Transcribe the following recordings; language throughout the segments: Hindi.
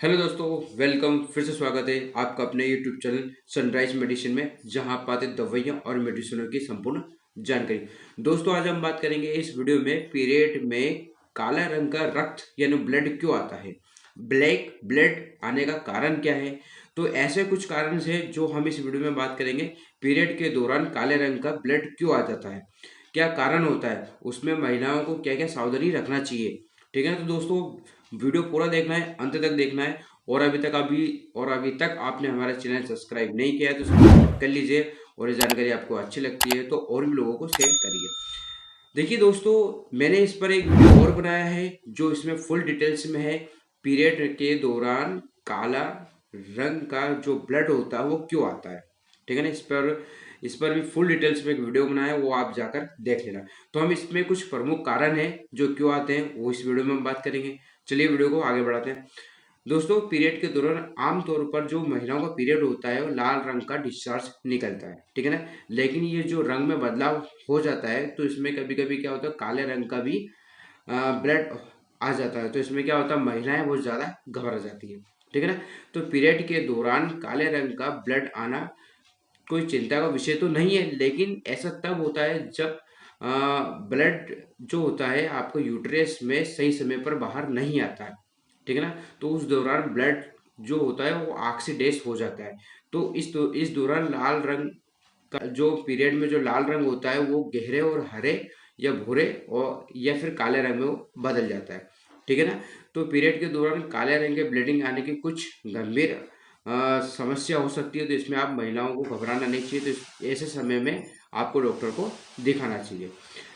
हेलो दोस्तों, वेलकम। फिर से स्वागत है आपका अपने यूट्यूब चैनल सनराइज मेडिसिन में, जहां आप पाते दवाइयां और मेडिसिनों की संपूर्ण जानकारी। दोस्तों, आज हम बात करेंगे इस वीडियो में पीरियड में काला रंग का रक्त यानी ब्लड क्यों आता है, ब्लैक ब्लड आने का कारण क्या है। तो ऐसे कुछ कारण है जो हम इस वीडियो में बात करेंगे। पीरियड के दौरान काले रंग का ब्लड क्यों आ जाता है, क्या कारण होता है, उसमें महिलाओं को क्या क्या सावधानी रखना चाहिए। ठीक है ना। तो दोस्तों, वीडियो पूरा देखना है, अंत तक देखना है। और अभी तक आपने हमारा चैनल सब्सक्राइब नहीं किया है तो सब्सक्राइब कर लीजिए। और ये जानकारी आपको अच्छी लगती है तो और भी लोगों को शेयर करिए। देखिए दोस्तों, मैंने इस पर एक वीडियो और बनाया है जो इसमें फुल डिटेल्स में है। पीरियड के दौरान काला रंग का जो ब्लड होता है वो क्यों आता है। ठीक है ना। इस पर भी फुल डिटेल्स में एक वीडियो बनाया है, वो आप जाकर देख लेना। तो हम इसमें कुछ प्रमुख कारण है जो क्यों आते हैं वो इस वीडियो में हम बात करेंगे। चलिए वीडियो को आगे बढ़ाते हैं। दोस्तों, पीरियड के दौरान आमतौर पर जो महिलाओं का पीरियड होता है वो लाल रंग का डिस्चार्ज निकलता है। ठीक है ना। लेकिन ये जो रंग में बदलाव हो जाता है तो इसमें कभी कभी क्या होता है, काले रंग का भी ब्लड आ जाता है। तो इसमें क्या होता है, महिलाएं बहुत ज़्यादा घबरा जाती है। ठीक है ना। तो पीरियड के दौरान काले रंग का ब्लड आना कोई चिंता का विषय तो नहीं है, लेकिन ऐसा तब होता है जब ब्लड जो होता है आपको यूट्रस में सही समय पर बाहर नहीं आता है। ठीक है ना। तो उस दौरान ब्लड जो होता है वो ऑक्सीडेस हो जाता है। तो इस दौरान लाल रंग का जो पीरियड में जो लाल रंग होता है वो गहरे और हरे या भूरे और या फिर काले रंग में वो बदल जाता है। ठीक है ना। तो पीरियड के दौरान काले रंग के ब्लीडिंग आने की कुछ गंभीर समस्या हो सकती है। तो इसमें आप महिलाओं को घबराना नहीं चाहिए। तो ऐसे समय में आपको डॉक्टर को दिखाना चाहिए।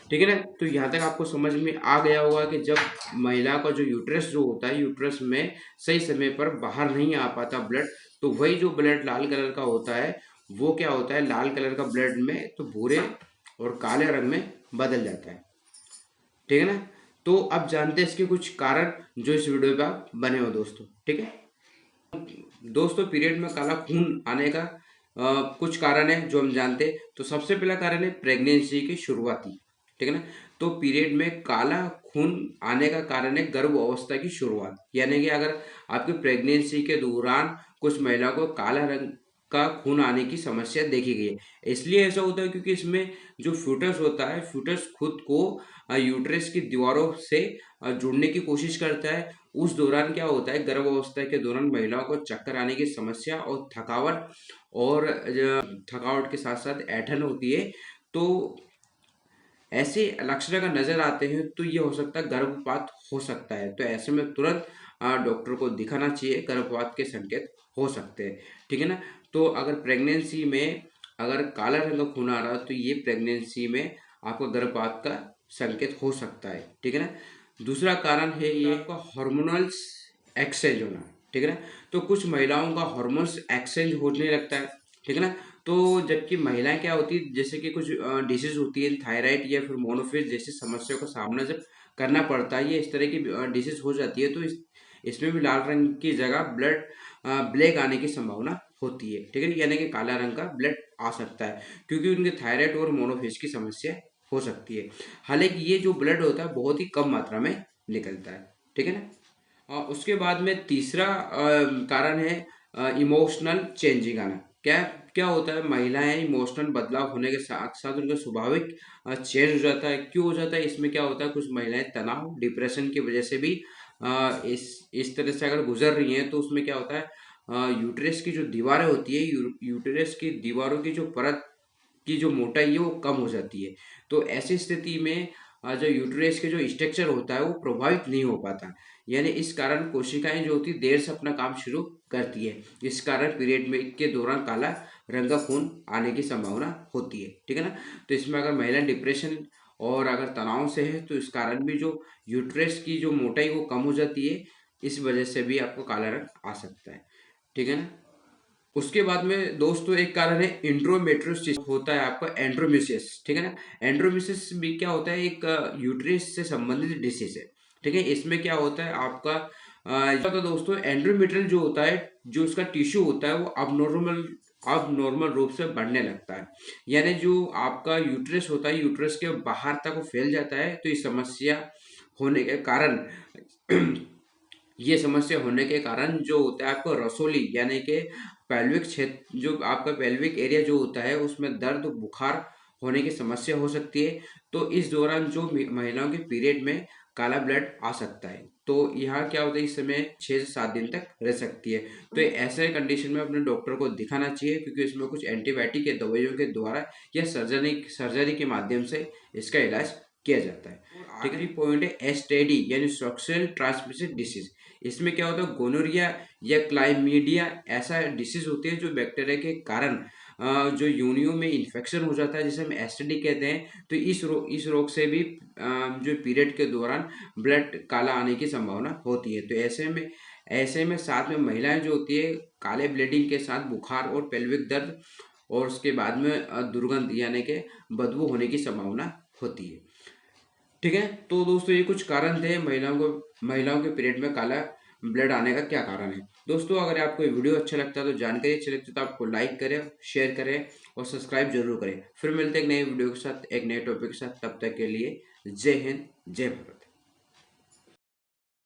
ठीक है ना। तो यहाँ तक आपको समझ में आ गया होगा कि जब महिला का जो यूट्रस जो होता है, यूट्रस में सही समय पर बाहर नहीं आ पाता ब्लड, तो वही जो ब्लड लाल कलर का होता है वो क्या होता है, लाल कलर का ब्लड में तो भूरे और काले रंग में बदल जाता है। ठीक है ना। तो अब जानते हैं इसके कुछ कारण जो इस वीडियो पे आप बने हो दोस्तों। ठीक है दोस्तों, पीरियड में काला खून आने का कुछ कारण है जो हम जानते हैं। तो सबसे पहला कारण है प्रेगनेंसी की शुरुआती। ठीक है ना। तो पीरियड में काला खून आने का कारण है गर्भ अवस्था की शुरुआत, यानी कि अगर आपकी प्रेगनेंसी के दौरान कुछ महिलाओं को काला रंग का खून आने की समस्या देखी गई है। इसलिए ऐसा होता है क्योंकि इसमें जो फ्यूटस होता है, फ्यूटस खुद को यूट्रस की दीवारों से जुड़ने की कोशिश करता है। उस दौरान क्या होता है, गर्भ अवस्था के दौरान महिलाओं को चक्कर आने की समस्या और थकावट के साथ साथ ऐंठन होती है। तो ऐसे लक्षण अगर नजर आते हैं तो ये हो सकता है गर्भपात हो सकता है। तो ऐसे में तुरंत डॉक्टर को दिखाना चाहिए, गर्भपात के संकेत हो सकते हैं। ठीक है ना। तो अगर प्रेगनेंसी में अगर काला रंग का खून आ रहा है तो ये प्रेगनेंसी में आपको गर्भपात का संकेत हो सकता है। ठीक है ना। दूसरा कारण है ये आपका हार्मोनल्स एक्सचेंज होना। ठीक है ना। तो कुछ महिलाओं का हार्मोन्स एक्सचेंज होने लगता है। ठीक है ना। तो जबकि महिलाएं क्या होती है, जैसे कि कुछ डिसीज होती है, थायराइड या फिर मोनोफिस जैसी समस्या का सामना जब करना पड़ता है, ये इस तरह की डिसीज हो जाती है, तो इसमें भी लाल रंग की जगह ब्लैक आने की संभावना होती है। ठीक है। यानी कि काला रंग का ब्लड आ सकता है क्योंकि उनके थायराइड और मोनोफिस की समस्या हो सकती है। हालांकि ये जो ब्लड होता है बहुत ही कम मात्रा में निकलता है। ठीक है ना। उसके बाद में तीसरा कारण है इमोशनल चेंजिंग आना। क्या क्या होता है, महिलाएं इमोशनल बदलाव होने के साथ साथ उनका स्वाभाविक चेंज हो जाता है। क्यों हो जाता है, इसमें क्या होता है, कुछ महिलाएं तनाव डिप्रेशन की वजह से भी इस तरह से अगर गुजर रही हैं तो उसमें क्या होता है, यूट्रस की जो दीवारें होती है, यूट्रस की दीवारों की जो परत की जो मोटाई है वो कम हो जाती है। तो ऐसी स्थिति में जो यूट्रस के जो स्ट्रक्चर होता है वो प्रभावित नहीं हो पाता। यानी इस कारण कोशिकाएं जो होती है देर से अपना काम शुरू करती है। इस कारण पीरियड में के दौरान काला रंग का खून आने की संभावना होती है। ठीक है ना। तो इसमें अगर महिला डिप्रेशन और अगर तनाव से है तो इस कारण भी जो यूट्रस की जो मोटाई वो कम हो जाती है, इस वजह से भी आपको काला रंग आ सकता है। ठीक है ना। उसके बाद में दोस्तों एक कारण है इंट्रोमेट्रोसिस, होता है आपका एंड्रोमियोसिस। ठीक है ना। एंड्रोमियोसिस भी क्या होता है, एक यूट्रस से संबंधित डिसीज है। ठीक है। इसमें क्या होता है आपका तो दोस्तों एंड्रोमेट्रियल जो होता है, जो उसका टिश्यू होता है वो अब नॉर्मल रूप से बढ़ने लगता है। यानी जो आपका यूट्रस होता है, यूट्रस के बाहर तक वो फैल जाता है। तो इस समस्या होने के कारण ये समस्या होने के कारण जो होता है आपको रसोली यानी कि पेल्विक क्षेत्र, जो आपका पेल्विक एरिया जो होता है उसमें दर्द बुखार होने की समस्या हो सकती है। तो इस दौरान जो महिलाओं के पीरियड में काला ब्लड आ सकता है। तो यहाँ क्या होता है, इस समय 6 से 7 दिन तक रह सकती है। तो ऐसे कंडीशन में अपने डॉक्टर को दिखाना चाहिए, क्योंकि इसमें कुछ एंटीबायोटिक या दवाइयों के द्वारा या सर्जरी के माध्यम से इसका इलाज किया जाता है। आखिरी पॉइंट है एसटीडी यानी सेक्सुअल ट्रांसमिटेड डिसीज। इसमें क्या होता है, गोनोरिया या क्लाइमीडिया ऐसा डिसीज होती है जो बैक्टीरिया के कारण जो योनियों में इन्फेक्शन हो जाता है, जिसे हम एसटीडी कहते हैं। तो इस रोग से भी जो पीरियड के दौरान ब्लड काला आने की संभावना होती है। तो ऐसे में साथ में महिलाएं जो होती है, काले ब्लीडिंग के साथ बुखार और पेल्विक दर्द और उसके बाद में दुर्गंध यानी कि बदबू होने की संभावना होती है। ठीक है, तो दोस्तों ये कुछ कारण थे महिलाओं के पीरियड में काला ब्लड आने का क्या कारण है। दोस्तों अगर आपको ये वीडियो अच्छा लगता है, तो जानकारी अच्छी लगती है, तो आपको लाइक करें, शेयर करें और सब्सक्राइब जरूर करें। फिर मिलते हैं एक नए वीडियो के साथ, एक नए टॉपिक के साथ। तब तक के लिए जय हिंद, जय भारत।